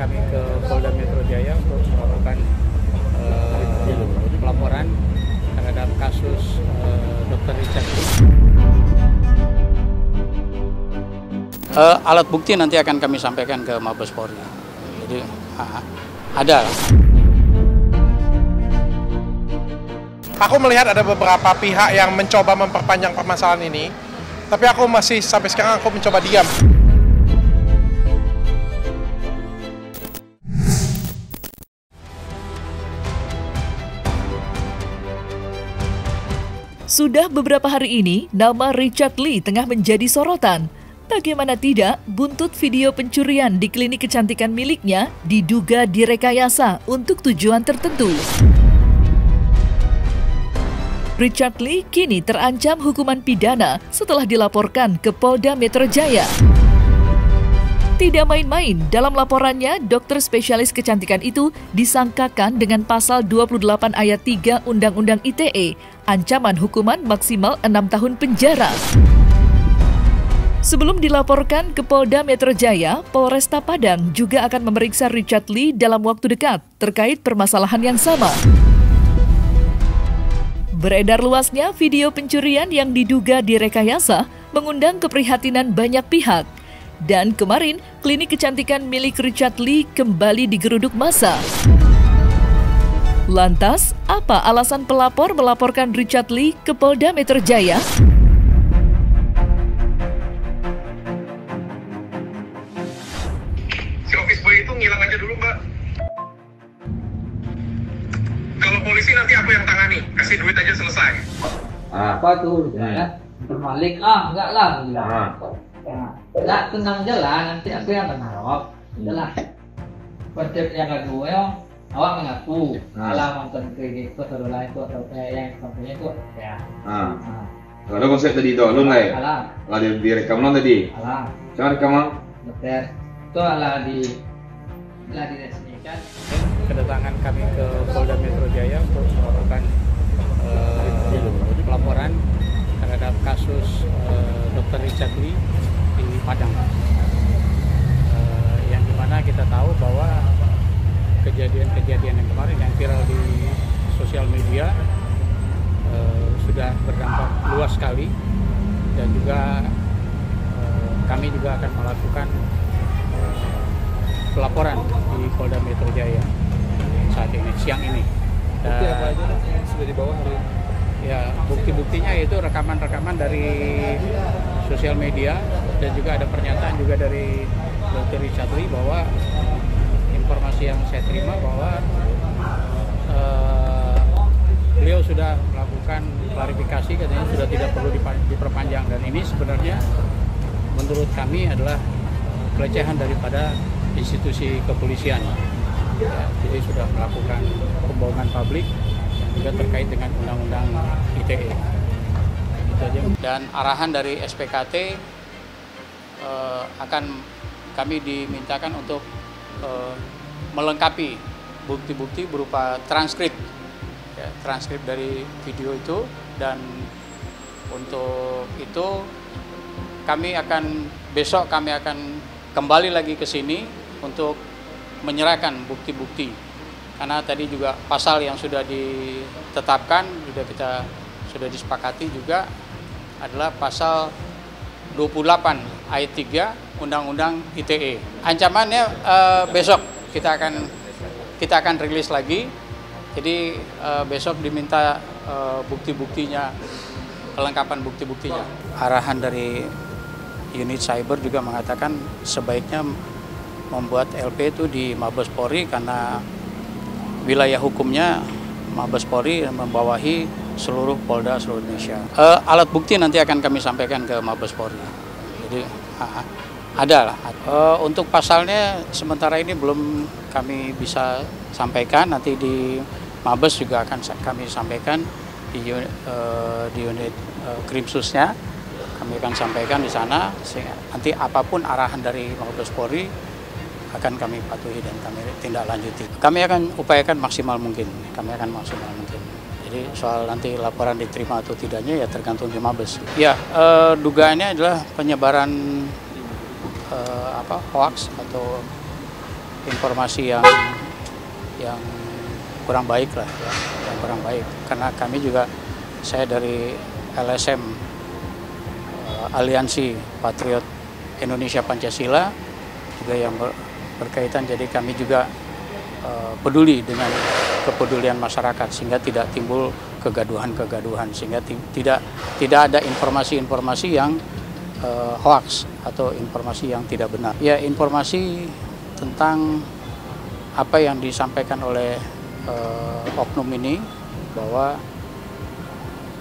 kami ke Polda Metro Jaya untuk melakukan pelaporan terhadap kasus Dr. Richard Lee. Alat bukti nanti akan kami sampaikan ke Mabes Polri. Jadi ada. Aku melihat ada beberapa pihak yang mencoba memperpanjang permasalahan ini, tapi aku masih sampai sekarang aku mencoba diam. Sudah beberapa hari ini, nama Richard Lee tengah menjadi sorotan. Bagaimana tidak, buntut video pencurian di klinik kecantikan miliknya diduga direkayasa untuk tujuan tertentu. Richard Lee kini terancam hukuman pidana setelah dilaporkan ke Polda Metro Jaya. Tidak main-main, dalam laporannya, dokter spesialis kecantikan itu disangkakan dengan pasal 28 ayat 3 Undang-Undang ITE, ancaman hukuman maksimal 6 tahun penjara. Sebelum dilaporkan ke Polda Metro Jaya, Polresta Padang juga akan memeriksa Richard Lee dalam waktu dekat terkait permasalahan yang sama. Beredar luasnya video pencurian yang diduga direkayasa mengundang keprihatinan banyak pihak. Dan kemarin, klinik kecantikan milik Richard Lee kembali digeruduk massa. Lantas, apa alasan pelapor melaporkan Richard Lee ke Polda Metro Jaya? Si office boy itu ngilang aja dulu, Mbak. Kalau polisi nanti aku yang tangani, kasih duit aja selesai. Apa tuh? Ya, terbalik enggak lah. Enggak, tenang aja lah, nanti aku yang menjawab. Udahlah. Konsep yang kedua, awak mengaku kalau nonton kayak gitu serulah itu atau kayak yang contohnya itu ya. Ada konsep tadi itu, alun lah ya? Lah direkam tadi? Alah. Jangan rekaman? Betul. Itu adalah diresmikan. Kedatangan kami ke Polda Metro Jaya untuk melakukan pelaporan terhadap kasus Dr. Richard Lee di Padang, yang dimana kita tahu bahwa kejadian-kejadian yang kemarin yang viral di sosial media sudah berdampak luas sekali, dan juga kami juga akan melakukan pelaporan di Polda Metro Jaya saat ini, siang ini. Bukti apa aja yang sudah dibawa hari ini? Ya, bukti-buktinya yaitu rekaman-rekaman dari sosial media, dan juga ada pernyataan juga dari Dr. Richard Lee bahwa informasi yang saya terima bahwa beliau sudah melakukan klarifikasi, katanya sudah tidak perlu diperpanjang, dan ini sebenarnya menurut kami adalah pelecehan daripada institusi kepolisian. Ya, jadi sudah melakukan pembohongan publik juga terkait dengan Undang-Undang ITE. Itu aja. Dan arahan dari SPKT akan kami dimintakan untuk melengkapi bukti-bukti berupa transkrip, ya, transkrip dari video itu, dan untuk itu besok kami akan kembali lagi ke sini untuk menyerahkan bukti-bukti, karena tadi juga pasal yang sudah ditetapkan sudah disepakati juga adalah pasal 28 ayat 3 Undang-Undang ITE. Ancamannya besok kita akan rilis lagi. Jadi besok diminta bukti-buktinya, kelengkapan bukti-buktinya. Arahan dari unit cyber juga mengatakan sebaiknya membuat LP itu di Mabes Polri, karena wilayah hukumnya Mabes Polri membawahi seluruh Polda seluruh Indonesia. Alat bukti nanti akan kami sampaikan ke Mabes Polri. Jadi ada lah. Untuk pasalnya sementara ini belum kami bisa sampaikan. Nanti di Mabes juga akan kami sampaikan di unit Krimsusnya. Kami akan sampaikan di sana. Nanti apapun arahan dari Mabes Polri akan kami patuhi dan kami tindak lanjuti. Kami akan upayakan maksimal mungkin. Jadi soal nanti laporan diterima atau tidaknya ya tergantung di Mabes. Ya, dugaannya adalah penyebaran hoax atau informasi yang kurang baik lah ya, yang kurang baik. Karena kami juga, saya dari LSM Aliansi Patriot Indonesia Pancasila juga yang berkaitan, jadi kami juga peduli dengan kepedulian masyarakat sehingga tidak timbul kegaduhan-kegaduhan, sehingga tidak ada informasi-informasi yang hoax atau informasi yang tidak benar. Ya, informasi tentang apa yang disampaikan oleh oknum ini bahwa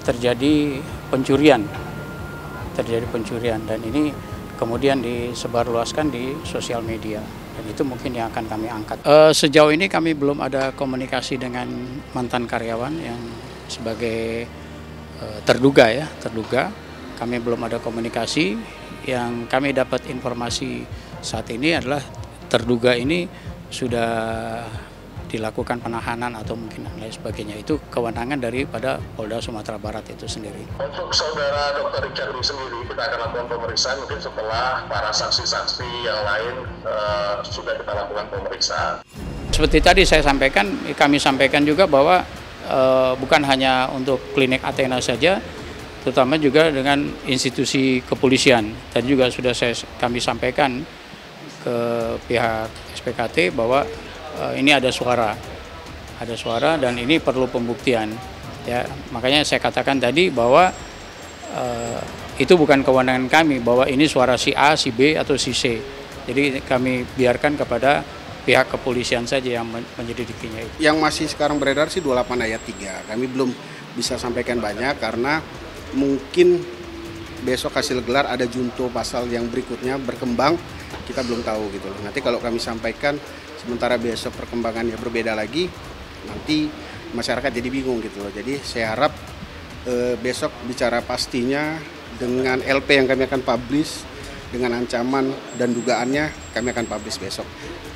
terjadi pencurian dan ini kemudian disebarluaskan di sosial media. Dan itu mungkin yang akan kami angkat. Sejauh ini kami belum ada komunikasi dengan mantan karyawan yang sebagai terduga. Kami belum ada komunikasi. Yang kami dapat informasi saat ini adalah terduga ini sudah dilakukan penahanan atau mungkin lain sebagainya. Itu kewenangan daripada Polda Sumatera Barat itu sendiri. Untuk saudara Dr. Richard Lee sendiri, kita akan lakukan pemeriksaan mungkin setelah para saksi-saksi yang lain sudah kita lakukan pemeriksaan. Seperti tadi kami sampaikan juga bahwa bukan hanya untuk klinik Athena saja, terutama juga dengan institusi kepolisian. Tadi juga sudah kami sampaikan ke pihak SPKT bahwa ini ada suara dan ini perlu pembuktian. Ya, makanya saya katakan tadi bahwa itu bukan kewenangan kami bahwa ini suara si A, si B atau si C. Jadi kami biarkan kepada pihak kepolisian saja yang menyelidikinya. Yang masih sekarang beredar sih 28 ayat 3. Kami belum bisa sampaikan banyak karena mungkin besok hasil gelar ada junto pasal yang berikutnya berkembang, kita belum tahu gitu loh. Nanti kalau kami sampaikan sementara besok perkembangannya berbeda lagi, nanti masyarakat jadi bingung gitu loh. Jadi saya harap besok bicara pastinya dengan LP yang kami akan publish, dengan ancaman dan dugaannya kami akan publish besok.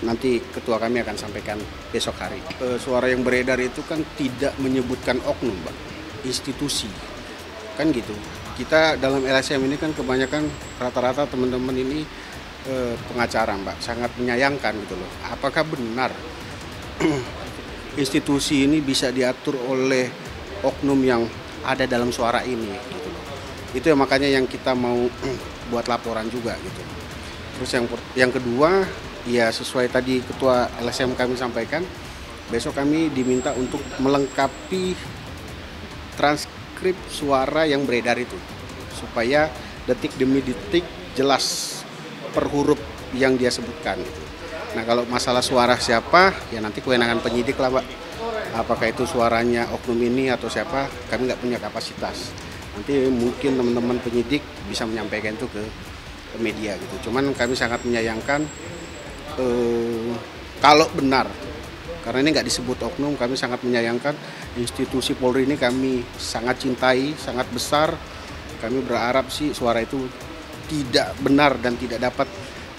Nanti ketua kami akan sampaikan besok hari. Suara yang beredar itu kan tidak menyebutkan oknum, Pak, institusi. Kan gitu. Kita dalam LSM ini kan kebanyakan rata-rata teman-teman ini pengacara, Mbak, sangat menyayangkan gitu loh. Apakah benar institusi ini bisa diatur oleh oknum yang ada dalam suara ini gitu loh. Itu yang makanya yang kita mau buat laporan juga gitu. Terus yang kedua, ya sesuai tadi ketua LSM kami sampaikan, besok kami diminta untuk melengkapi transkrip suara yang beredar itu supaya detik demi detik jelas per huruf yang dia sebutkan gitu. Nah, kalau masalah suara siapa, ya nanti kewenangan penyidik lah, Pak. Apakah itu suaranya oknum ini atau siapa, kami nggak punya kapasitas. Nanti mungkin teman-teman penyidik bisa menyampaikan itu ke media gitu. Cuman kami sangat menyayangkan kalau benar, karena ini nggak disebut oknum, kami sangat menyayangkan. Institusi Polri ini kami sangat cintai, sangat besar. Kami berharap sih suara itu tidak benar dan tidak dapat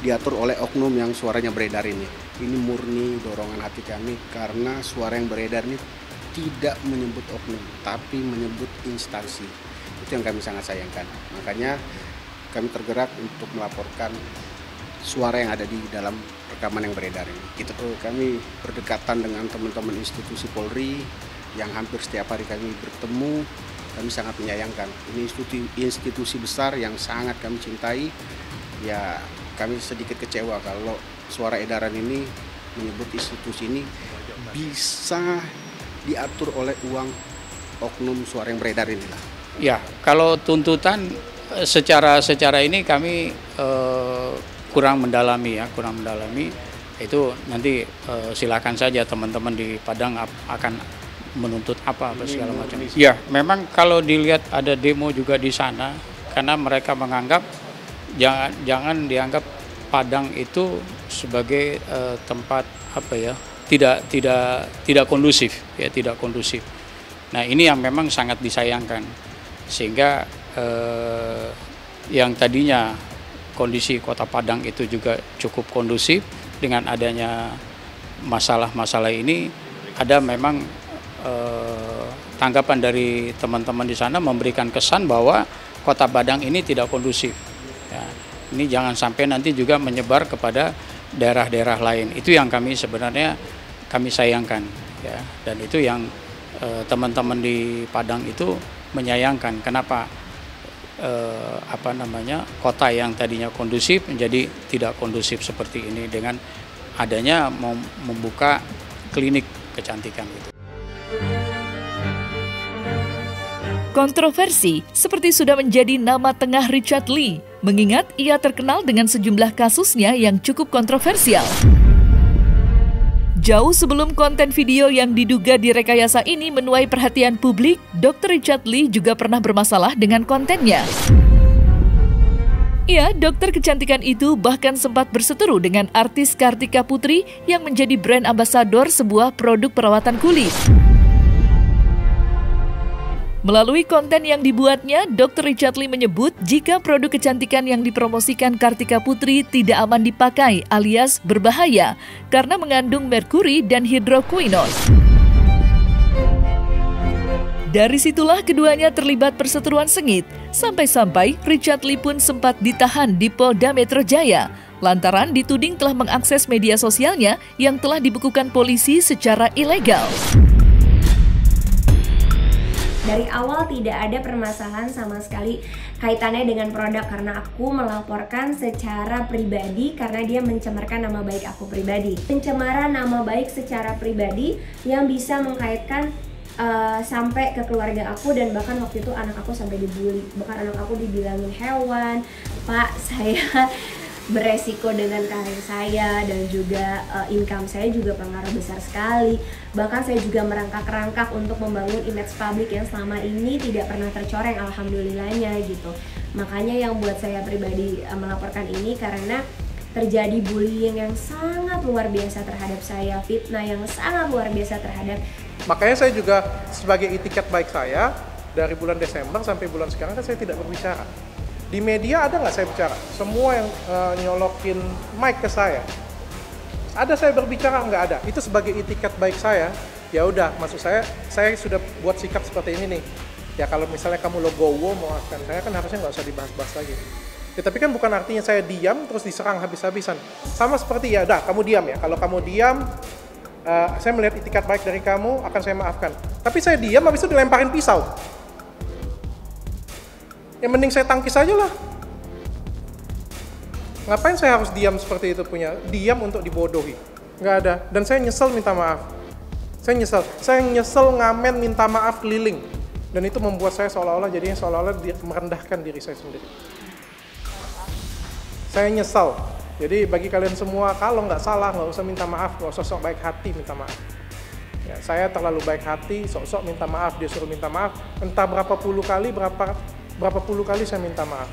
diatur oleh oknum yang suaranya beredar ini. Ini murni dorongan hati kami karena suara yang beredar ini tidak menyebut oknum, tapi menyebut instansi. Itu yang kami sangat sayangkan. Makanya kami tergerak untuk melaporkan suara yang ada di dalam rekaman yang beredar ini. Gitu. Kami berdekatan dengan teman-teman institusi Polri yang hampir setiap hari kami bertemu. Kami sangat menyayangkan. Ini institusi besar yang sangat kami cintai. Ya, kami sedikit kecewa kalau suara edaran ini menyebut institusi ini bisa diatur oleh uang oknum suara yang beredar inilah. Ya, kalau tuntutan secara ini kami kurang mendalami. Itu nanti silakan saja teman-teman di Padang akan menuntut apa segala macam. Ya, memang kalau dilihat ada demo juga di sana karena mereka menganggap jangan dianggap Padang itu sebagai tempat tidak kondusif ya, tidak kondusif. Nah, ini yang memang sangat disayangkan sehingga yang tadinya kondisi Kota Padang itu juga cukup kondusif, dengan adanya masalah-masalah ini ada memang tanggapan dari teman-teman di sana memberikan kesan bahwa Kota Padang ini tidak kondusif. Ya, ini jangan sampai nanti juga menyebar kepada daerah-daerah lain. Itu yang kami sebenarnya kami sayangkan, ya. Dan itu yang teman-teman di Padang itu menyayangkan. Kenapa kota yang tadinya kondusif menjadi tidak kondusif seperti ini dengan adanya membuka klinik kecantikan itu. Kontroversi seperti sudah menjadi nama tengah Richard Lee, mengingat ia terkenal dengan sejumlah kasusnya yang cukup kontroversial. Jauh sebelum konten video yang diduga direkayasa ini menuai perhatian publik, Dr. Richard Lee juga pernah bermasalah dengan kontennya. Ya, dokter kecantikan itu bahkan sempat berseteru dengan artis Kartika Putri yang menjadi brand ambasador sebuah produk perawatan kulit. Melalui konten yang dibuatnya, Dr. Richard Lee menyebut jika produk kecantikan yang dipromosikan Kartika Putri tidak aman dipakai alias berbahaya karena mengandung merkuri dan hidroquinone. Dari situlah keduanya terlibat perseteruan sengit, sampai-sampai Richard Lee pun sempat ditahan di Polda Metro Jaya lantaran dituding telah mengakses media sosialnya yang telah dibekukan polisi secara ilegal. Dari awal tidak ada permasalahan sama sekali kaitannya dengan produk karena aku melaporkan secara pribadi karena dia mencemarkan nama baik aku pribadi. Pencemaran nama baik secara pribadi yang bisa mengkaitkan sampai ke keluarga aku dan bahkan waktu itu anak aku sampai dibully. Bahkan anak aku dibilangin hewan, Pak, saya beresiko dengan karir saya dan juga income saya juga pengaruh besar sekali. Bahkan saya juga merangkak-rangkak untuk membangun image publik yang selama ini tidak pernah tercoreng, alhamdulillahnya gitu. Makanya yang buat saya pribadi melaporkan ini karena terjadi bullying yang sangat luar biasa terhadap saya, fitnah yang sangat luar biasa terhadap. Makanya saya juga sebagai itikat baik saya dari bulan Desember sampai bulan sekarang kan saya tidak berbicara. Di media ada nggak saya bicara? Semua yang nyolokin mic ke saya. Ada saya berbicara? Nggak ada. Itu sebagai itikat baik saya. Ya udah, maksud saya sudah buat sikap seperti ini nih. Ya kalau misalnya kamu legowo memaafkan saya kan harusnya nggak usah dibahas-bahas lagi. Ya, tapi kan bukan artinya saya diam terus diserang habis-habisan. Sama seperti ya udah kamu diam ya. Kalau kamu diam, saya melihat itikat baik dari kamu akan saya maafkan. Tapi saya diam habis itu dilemparin pisau. Ya mending saya tangkis aja lah. Ngapain saya harus diam seperti itu punya? Diam untuk dibodohi. Nggak ada. Dan saya nyesel minta maaf. Saya nyesel ngamen minta maaf keliling. Dan itu membuat saya seolah-olah merendahkan diri saya sendiri. Saya nyesel. Jadi bagi kalian semua, kalau nggak salah nggak usah minta maaf, nggak usah sok baik hati minta maaf. Ya, saya terlalu baik hati, sok-sok minta maaf, dia suruh minta maaf. Entah berapa puluh kali saya minta maaf.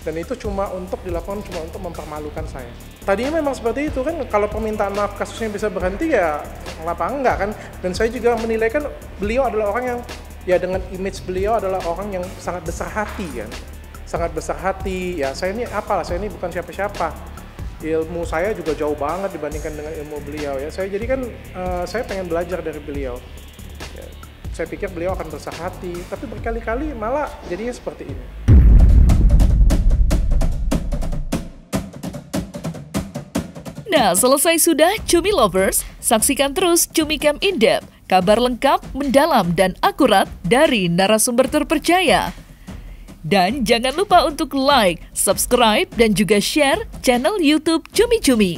Dan itu dilakukan cuma untuk mempermalukan saya. Tadinya memang seperti itu kan, kalau permintaan maaf kasusnya bisa berhenti ya kenapa enggak kan. Dan saya juga menilai kan beliau adalah orang yang, ya dengan image beliau adalah orang yang sangat besar hati kan. Sangat besar hati, ya saya ini bukan siapa-siapa. Ilmu saya juga jauh banget dibandingkan dengan ilmu beliau ya. Saya pengen belajar dari beliau. Ya, saya pikir beliau akan besar hati, tapi berkali-kali malah jadinya seperti ini. Nah, selesai sudah Cumi Lovers, saksikan terus Cumi Camp In-Depth, kabar lengkap, mendalam, dan akurat dari narasumber terpercaya. Dan jangan lupa untuk like, subscribe, dan juga share channel YouTube Cumi Cumi.